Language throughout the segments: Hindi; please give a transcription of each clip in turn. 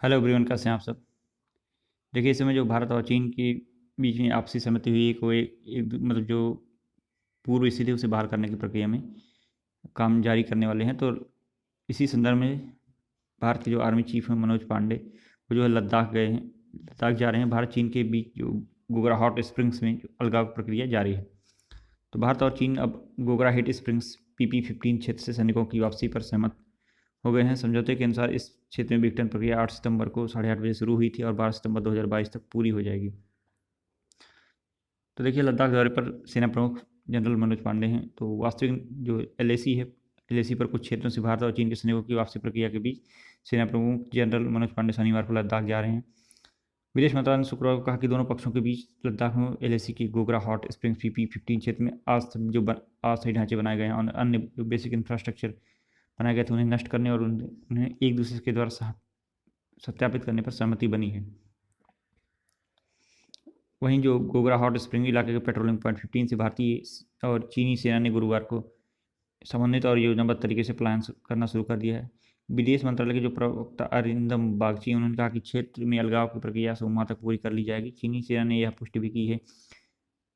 हेलो एवरीवन, कैसे हैं आप सब। देखिए, इस समय जो भारत और चीन के बीच में आपसी सहमति हुई है कि वो मतलब जो पूर्व स्थिति है उसे बाहर करने की प्रक्रिया में काम जारी करने वाले हैं। तो इसी संदर्भ में भारत के जो आर्मी चीफ हैं मनोज पांडे, वो जो है लद्दाख गए हैं, लद्दाख जा रहे हैं। भारत चीन के बीच जो गोगरा हॉट स्प्रिंग्स में जो अलगाव प्रक्रिया जारी है। तो भारत और चीन अब गोगरा हिट स्प्रिंग्स PP-15 क्षेत्र से सैनिकों की वापसी पर सहमत हो गए हैं। समझौते के अनुसार इस क्षेत्र में विघटन प्रक्रिया 8 सितंबर को 8:30 बजे शुरू हुई थी और 12 सितंबर 2022 तक पूरी हो जाएगी। तो देखिए, लद्दाख दौरे पर सेना प्रमुख जनरल मनोज पांडे हैं। तो वास्तविक जो LAC है, LAC पर कुछ क्षेत्रों से भारत और चीन के सैनिकों की वापसी प्रक्रिया के बीच सेना प्रमुख जनरल मनोज पांडे शनिवार को लद्दाख जा रहे हैं। विदेश मंत्रालय ने शुक्रवार को कहा कि दोनों पक्षों के बीच लद्दाख में LAC की गोगरा हॉट स्प्रिंग्स PP-15 क्षेत्र में अस्थायी ढांचे बनाए गए हैं और अन्य जो बेसिक इंफ्रास्ट्रक्चर बनाए गए थे उन्हें नष्ट करने और उन्हें एक दूसरे के द्वारा सत्यापित करने पर सहमति बनी है। वहीं जो गोगरा हॉट स्प्रिंग इलाके के पेट्रोलिंग पॉइंट 15 से भारतीय और चीनी सेना ने गुरुवार को समन्वित और योजनाबद्ध तरीके से प्लान करना शुरू कर दिया है। विदेश मंत्रालय के जो प्रवक्ता अरिंदम बागची, उन्होंने कहा कि क्षेत्र में अलगाव की प्रक्रिया सोमवार तक पूरी कर ली जाएगी। चीनी सेना ने यह पुष्टि भी की है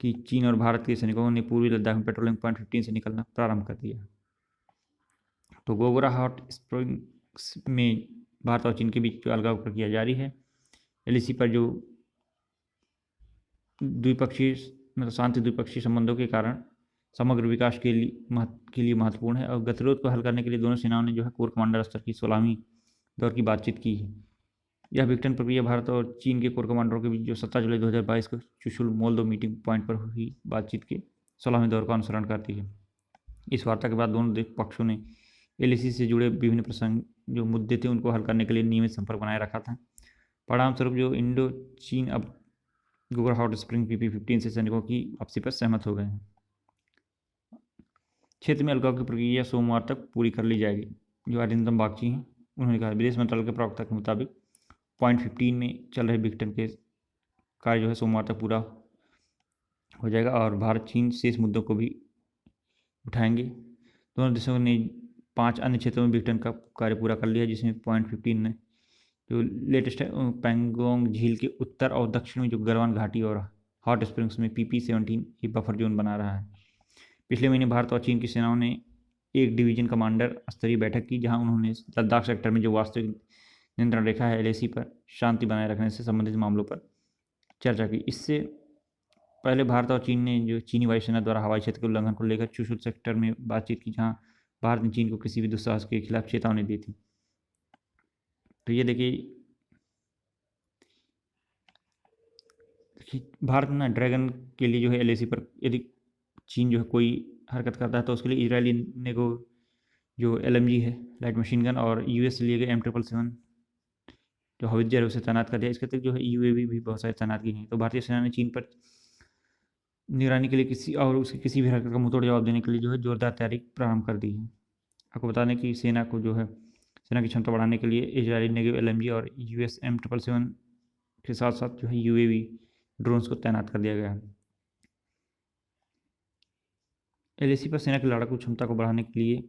कि चीन और भारत के सैनिकों ने पूर्वी लद्दाख में पेट्रोलिंग पॉइंट 15 से निकलना प्रारंभ कर दिया। तो गोगरा हॉट स्प्रिंग्स में भारत और चीन के बीच जो अलगाव प्रक्रिया जारी है। LAC पर जो द्विपक्षीय मतलब शांति द्विपक्षीय संबंधों के कारण समग्र विकास के लिए महत्वपूर्ण है और गतिरोध को हल करने के लिए दोनों सेनाओं ने जो है कोर कमांडर स्तर की 16वीं दौर की बातचीत की है। यह विघटन प्रक्रिया भारत और चीन के कोर कमांडरों के बीच जो 17 जुलाई 2022 को चुशुल मोल मीटिंग पॉइंट पर हुई बातचीत के 16वें दौर का अनुसरण करती है। इस वार्ता के बाद दोनों पक्षों ने LAC से जुड़े विभिन्न प्रसंग जो मुद्दे थे उनको हल करने के लिए नियमित संपर्क बनाए रखा था। परिणाम स्वरूप जो इंडो चीन अब गोगरा हॉट स्प्रिंग PP-15 से सैनिकों की वापसी पर सहमत हो गए हैं। क्षेत्र में अलगाव की प्रक्रिया सोमवार तक पूरी कर ली जाएगी। जो अरिंदम बागची हैं, उन्होंने कहा विदेश मंत्रालय के प्रवक्ता के मुताबिक पॉइंट 15 में चल रहे विघटन के कार्य जो है सोमवार तक पूरा हो जाएगा और भारत चीन शेष मुद्दों को भी उठाएंगे। दोनों देशों ने 5 अन्य क्षेत्रों में विघटन का कार्य पूरा कर लिया, जिसमें पॉइंट 15 ने जो लेटेस्ट है पैंगोंग झील के उत्तर और दक्षिण में जो गलवान घाटी और हॉट स्प्रिंग्स में PP-17 ये बफर जोन बना रहा है। पिछले महीने भारत और चीन की सेनाओं ने एक डिवीजन कमांडर स्तरीय बैठक की, जहां उन्होंने लद्दाख सेक्टर में जो वास्तविक नियंत्रण रेखा है LAC पर शांति बनाए रखने से संबंधित मामलों पर चर्चा की। इससे पहले भारत और चीन ने जो चीनी वायुसेना द्वारा हवाई क्षेत्र के उल्लंघन को लेकर चुशुल सेक्टर में बातचीत की, जहाँ भारत ने चीन को किसी भी दुस्साहस के खिलाफ चेतावनी दी थी। तो ये देखिए, भारत ना ड्रैगन के लिए जो है LAC पर यदि चीन जो है कोई हरकत करता है तो उसके लिए इजरायली ने को जो LMG है लाइट मशीन गन और US से लिए गए M777 जो हवित्जर है उसे तैनात कर दिया। इसके अतिरिक्त जो है UAV भी बहुत सारे तैनात किए हैं। तो भारतीय सेना ने चीन पर निगरानी के लिए उसकी किसी भी हरकत का मुंहतोड़ जवाब देने के लिए जो है जोरदार तैयारी प्रारंभ कर दी है। आपको बता दें कि सेना की क्षमता बढ़ाने के लिए इजरायली नेगेव LMG और US M777 के साथ साथ जो है UAV ड्रोन्स को तैनात कर दिया गया है। LAC पर सेना की लड़ाकू क्षमता को बढ़ाने के लिए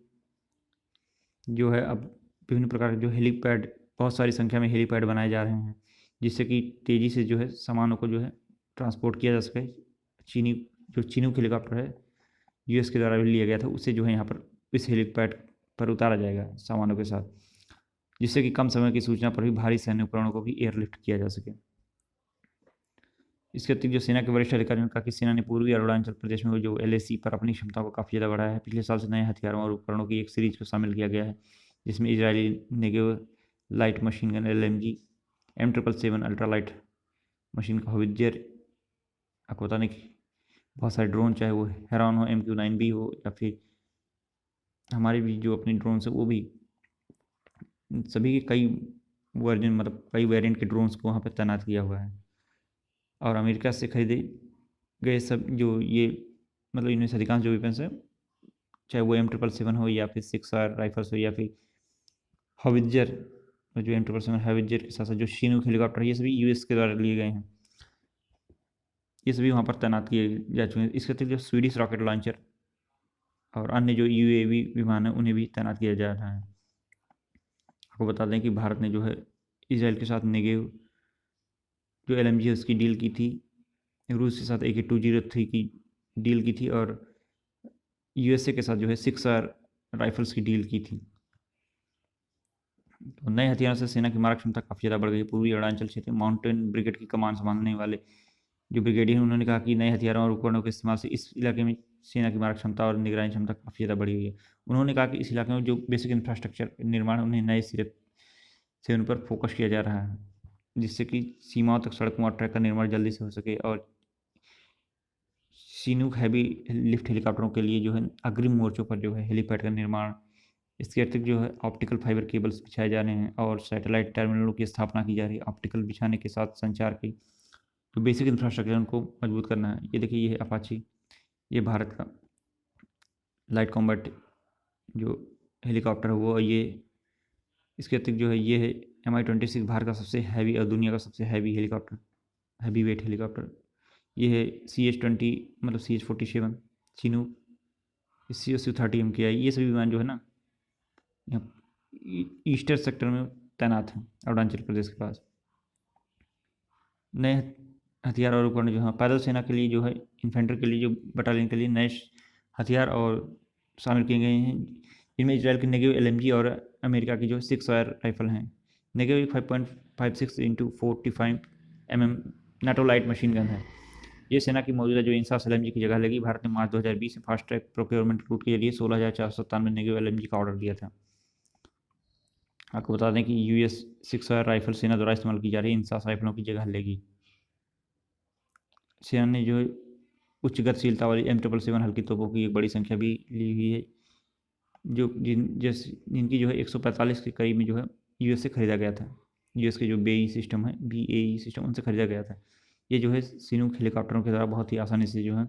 जो है अब विभिन्न प्रकार के जो हेलीपैड, बहुत सारी संख्या में हेलीपैड बनाए जा रहे हैं, जिससे कि तेज़ी से जो है सामानों को जो है ट्रांसपोर्ट किया जा सके। चीनूक हेलीकॉप्टर है US के द्वारा भी लिया गया था, उसे जो है यहाँ पर इस हेलीपैड पर उतारा जाएगा सामानों के साथ, जिससे कि कम समय की सूचना पर भी भारी सैन्य उपकरणों को भी एयरलिफ्ट किया जा सके। इसके अतिरिक्त जो सेना के वरिष्ठ अधिकारियों ने कहा कि सेना ने पूर्वी अरुणाचल प्रदेश में जो LAC पर अपनी क्षमता को काफ़ी ज़्यादा बढ़ाया है। पिछले साल से नए हथियारों और उपकरणों की एक सीरीज को शामिल किया गया है, जिसमें Israeli Negev light machine gun LMG, M777 ultra light machine का हवित्जर, आपको बताने की बहुत सारे ड्रोन, चाहे वो हेरॉन हो, MQ-9B हो या फिर हमारे भी जो अपनी ड्रोन है वो भी, सभी के कई वर्जन मतलब कई वेरिएंट के ड्रोन्स को वहाँ पर तैनात किया हुआ है। और अमेरिका से खरीदे गए सब जो ये मतलब इनमें से अधिकांश जो वेपन्स है, चाहे वो M777 हो या फिर 6R राइफल्स हो या फिर हवित्जर, जो M777 हवित्जर के साथ साथ जो शिनूक हेलीकॉप्टर है, ये सभी US के द्वारा लिए गए हैं। ये सभी वहाँ पर तैनात किए जा चुके हैं। इसके अतिरिक्त जो स्वीडिश रॉकेट लॉन्चर और अन्य जो UAV विमान है उन्हें भी तैनात किया जा रहा है। आपको बता दें कि भारत ने जो है इसराइल के साथ नेगेव जो LMG है उसकी डील की थी, रूस के साथ AK-203 की डील की थी, और USA के साथ जो है 6R राइफल्स की डील की थी। तो नए हथियारों से सेना की मारक क्षमता काफ़ी ज़्यादा बढ़ गई। पूर्वी अरुणाचल क्षेत्र में माउंटेन ब्रिगेड की कमान संभालने वाले जो ब्रिगेडियर हैं उन्होंने कहा कि नए हथियारों और उपकरणों के इस्तेमाल से इस इलाके में सेना की मारक क्षमता और निगरानी क्षमता काफ़ी ज़्यादा बढ़ी हुई है। उन्होंने कहा कि इस इलाके में जो बेसिक इंफ्रास्ट्रक्चर निर्माण उन्हें नए सिरे से उन पर फोकस किया जा रहा है, जिससे कि सीमाओं तक सड़कों और ट्रैक का निर्माण जल्दी से हो सके। और चिनूक हैवी लिफ्ट हेलीकॉप्टरों के लिए जो है अग्रिम मोर्चों पर जो है हेलीपैड का निर्माण, इसके अतिरिक्त जो है ऑप्टिकल फाइबर केबल्स बिछाए जा रहे हैं और सैटेलाइट टर्मिनलों की स्थापना की जा रही है। ऑप्टिकल बिछाने के साथ संचार की जो बेसिक इंफ्रास्ट्रक्चर उनको मजबूत करना है। ये देखिए, ये है अपाची, ये भारत का लाइट कॉम्बैट जो हेलीकॉप्टर है वो ये। इसके अतिरिक्त जो है ये है Mi-26 भारत का सबसे हैवी और दुनिया का सबसे heavy helicopter, heavy weight helicopter. ये है CH-20 मतलब CH-47 चिनूक, CSU-30 MKI। ये सभी विमान जो है ना यहाँ ईस्टर्न सेक्टर में तैनात हैं अरुणाचल प्रदेश के पास। नए हथियार और उपकरण जो है पैदल सेना के लिए जो है इन्फेंट्री के लिए जो बटालियन के लिए नए हथियार और शामिल किए गए हैं। इनमें इजराइल की नेगेव LMG और अमेरिका की जो 6R राइफल हैं। Negev 5.56 × 45 mm NATO light machine gun है। ये सेना की मौजूदा जो इंसास LMG की जगह लेगी। भारत ने मार्च 2020 में फास्ट ट्रैक प्रोक्योरमेंट रूट के जरिए 16,497 नेगेव LMG का ऑर्डर दिया था। आपको बता दें कि US 6R राइफल सेना द्वारा इस्तेमाल की जा रही इंसास राइफलों की जगह लेगी। सेना ने जो उच्च गतिशीलता वाली M777 हल्की तोपों की एक बड़ी संख्या भी ली हुई है, जो जिनकी जो है 145 के करीब में जो है US से खरीदा गया था। US के जो BAE सिस्टम है, BAE सिस्टम, उनसे खरीदा गया था। ये जो है चिनूक हेलीकॉप्टरों के द्वारा बहुत ही आसानी से जो है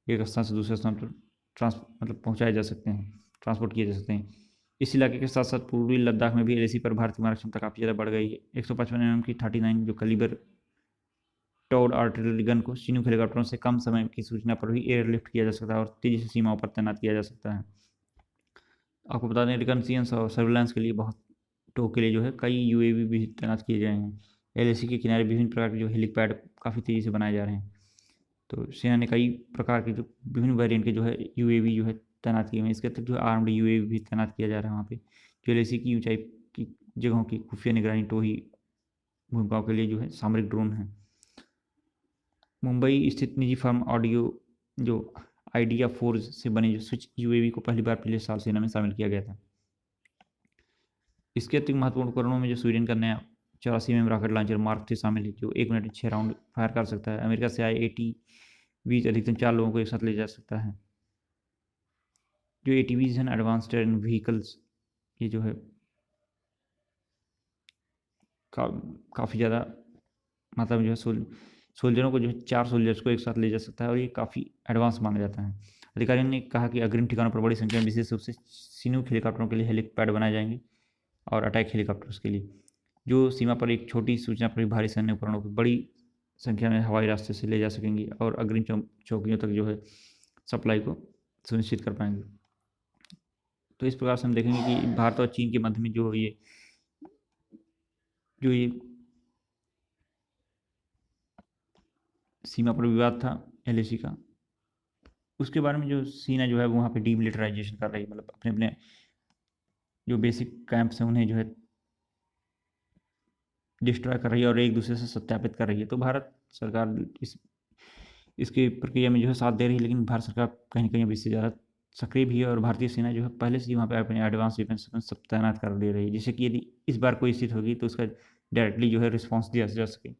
एक स्थान से दूसरे स्थान पर पहुँचाए जा सकते हैं, ट्रांसपोर्ट किए जा सकते हैं। इस इलाके के साथ साथ पूर्वी लद्दाख में भी LAC पर भारत की मारक क्षमता काफ़ी ज़्यादा बढ़ गई है। 155 mm की 39 जो कलीबर टॉड आर्टिलरी गन को चिनूक हेलीकॉप्टरों से कम समय की सूचना पर भी एयरलिफ्ट किया जा सकता है और तेजी से सीमाओं पर तैनात किया जा सकता है। आपको बता दें रिकॉन्सियंस और सर्विलांस के लिए बहुत टो के लिए जो है कई UAV भी तैनात किए गए हैं। LAC के किनारे विभिन्न प्रकार के जो हेलीपैड काफ़ी तेज़ी से बनाए जा रहे हैं। तो सेना ने कई प्रकार के जो विभिन्न वेरिएंट के जो है UAV जो है तैनात किए हुए हैं। इसके अतिरिक्त जो आर्म्ड UAV भी तैनात किया जा रहा है वहाँ पे, जो LAC की ऊंचाई की जगहों की खुफिया निगरानी टोही भूमिकाओं के लिए जो है सामरिक ड्रोन है। मुंबई स्थित निजी फर्म ऑडियो जो आइडिया फोर्ज से बने जो स्विच UAV को पहली बार पिछले साल सेना में शामिल किया गया था। इसके अतिरिक्त महत्वपूर्ण उपकरणों में जो स्वीडन का नया 84 mm रॉकेट लॉन्चर मार्क 3 शामिल है, जो 1 मिनट में 6 राउंड फायर कर सकता है। अमेरिका से आए ATVs अधिकतम 4 लोगों को एक साथ ले जा सकता है। जो ATVs हैं एडवांस टेरेन व्हीकल्स, ये जो है काफ़ी ज़्यादा मतलब जो है सोल्जरों को जो है 4 सोल्जर्स को एक साथ ले जा सकता है और ये काफ़ी एडवांस माना जाता है। अधिकारियों ने कहा कि अग्रिम ठिकानों पर बड़ी संख्या में विशेष रूप से चिनूक हेलीकॉप्टरों के लिए हेलीपैड बनाए जाएंगे और अटैक हेलीकॉप्टर्स के लिए, जो सीमा पर एक छोटी सूचना पर भी भारी सैन्य उपकरणों को बड़ी संख्या में हवाई रास्ते से ले जा सकेंगे और अग्रिम चौकियों तक जो है सप्लाई को सुनिश्चित कर पाएंगे। तो इस प्रकार से हम देखेंगे कि भारत और चीन के मध्य में जो ये सीमा पर विवाद था LAC का, उसके बारे में जो सीना जो है वहाँ पे डीमिलिटराइजेशन कर रही है, मतलब अपने अपने जो बेसिक कैंप्स हैं उन्हें जो है डिस्ट्रॉय कर रही है और एक दूसरे से सत्यापित कर रही है। तो भारत सरकार इसकी प्रक्रिया में जो है साथ दे रही है, लेकिन भारत सरकार कहीं ना कहीं अभी इससे ज़्यादा सक्रिय भी है और भारतीय सेना जो है पहले से ही वहाँ पे अपने एडवांस डिफेंस सब तैनात कर दे रही है, जिससे कि यदि इस बार कोई स्थिति होगी तो उसका डायरेक्टली जो है रिस्पॉन्स दिया जा सके।